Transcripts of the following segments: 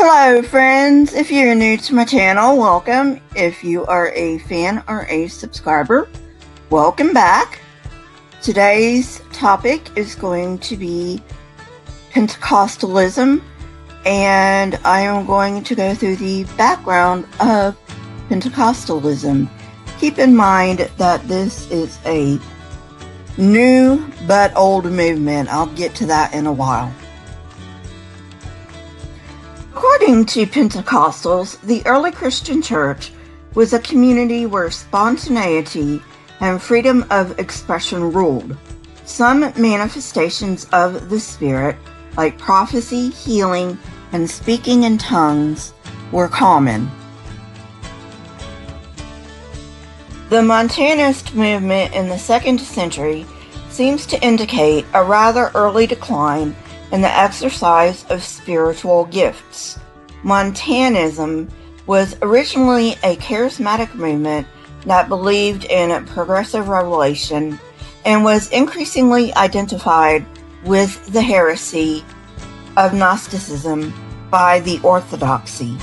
Hello friends, if you're new to my channel, welcome. If you are a fan or a subscriber, welcome back. Today's topic is going to be Pentecostalism, and I am going to go through the background of Pentecostalism. Keep in mind that this is a new but old movement. I'll get to that in a while. According to Pentecostals, the early Christian church was a community where spontaneity and freedom of expression ruled. Some manifestations of the Spirit, like prophecy, healing, and speaking in tongues, were common. The Montanist movement in the 2nd century seems to indicate a rather early decline in the exercise of spiritual gifts. Montanism was originally a charismatic movement that believed in progressive revelation and was increasingly identified with the heresy of Gnosticism by the Orthodoxy.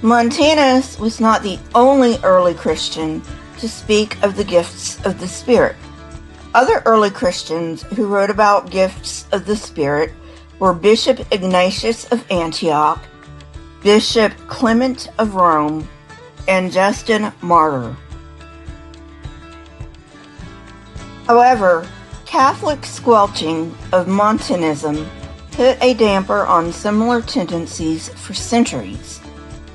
Montanus was not the only early Christian to speak of the gifts of the Spirit. Other early Christians who wrote about gifts of the Spirit were Bishop Ignatius of Antioch, Bishop Clement of Rome, and Justin Martyr. However, Catholic squelching of Montanism put a damper on similar tendencies for centuries.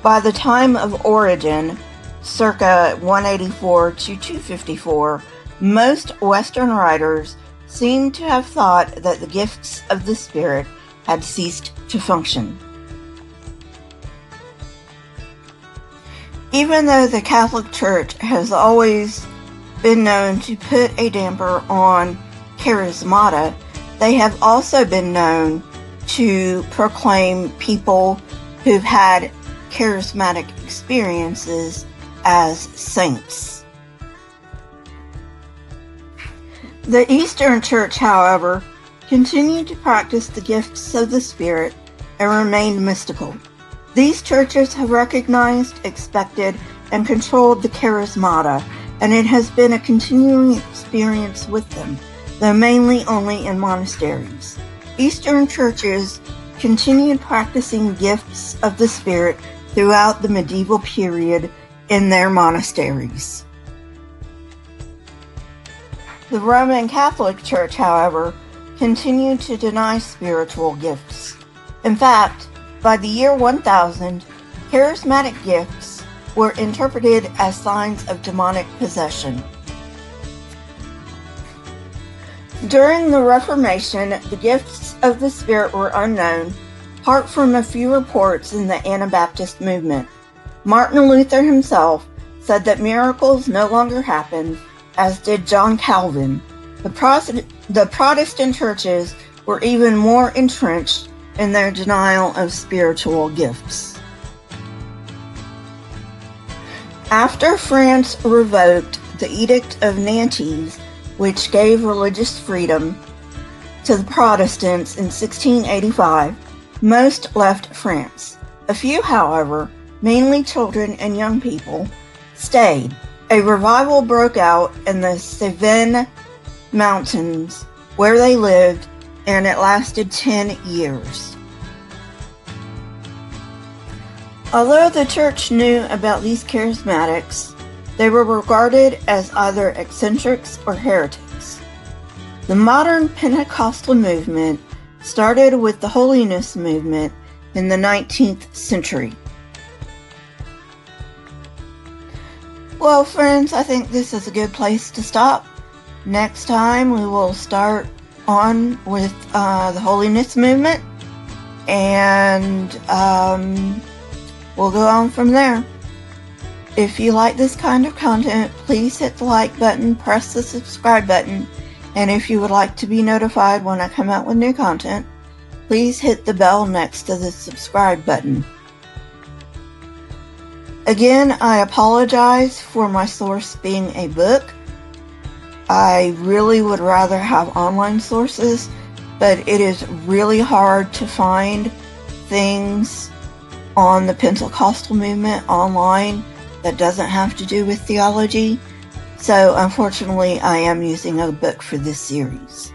By the time of Origen, circa 184 to 254, most Western writers seem to have thought that the gifts of the Spirit had ceased to function. Even though the Catholic Church has always been known to put a damper on charismata, they have also been known to proclaim people who've had charismatic experiences as saints. The Eastern Church, however, continued to practice the gifts of the Spirit and remained mystical. These churches have recognized, expected, and controlled the charismata, and it has been a continuing experience with them, though mainly only in monasteries. Eastern churches continued practicing gifts of the Spirit throughout the medieval period in their monasteries. The Roman Catholic Church, however, continued to deny spiritual gifts. In fact, by the year 1000, charismatic gifts were interpreted as signs of demonic possession. During the Reformation, the gifts of the Spirit were unknown, apart from a few reports in the Anabaptist movement. Martin Luther himself said that miracles no longer happened, as did John Calvin. The Protestant churches were even more entrenched in their denial of spiritual gifts. After France revoked the Edict of Nantes, which gave religious freedom to the Protestants in 1685, most left France. A few, however, mainly children and young people, stayed. A revival broke out in the Cevennes mountains where they lived, and it lasted 10 years. Although the church knew about these charismatics, they were regarded as either eccentrics or heretics. The modern Pentecostal movement started with the holiness movement in the 19th century. Well, friends, I think this is a good place to stop. Next time we will start on with the holiness movement, and we'll go on from there. If you like this kind of content, please hit the like button, press the subscribe button, and if you would like to be notified when I come out with new content, please hit the bell next to the subscribe button. Again, I apologize for my source being a book. I really would rather have online sources, but it is really hard to find things on the Pentecostal movement online that doesn't have to do with theology. So unfortunately, I am using a book for this series.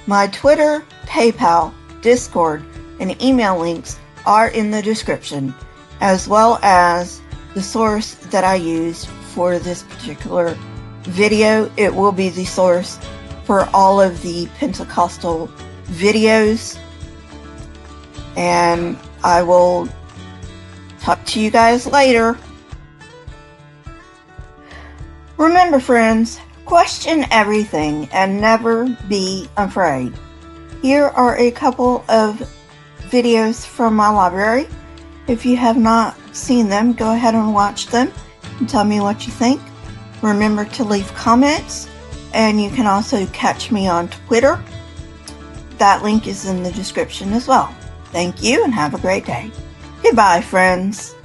My Twitter, PayPal, Discord, and email links are in the description, as well as the source that I used for this particular video. It will be the source for all of the Pentecostal videos, and I will talk to you guys later. Remember, friends, question everything and never be afraid. Here are a couple of videos from my library. If you have not seen them, go ahead and watch them and tell me what you think. Remember to leave comments, and you can also catch me on Twitter. That link is in the description as well. Thank you and have a great day. Goodbye, friends.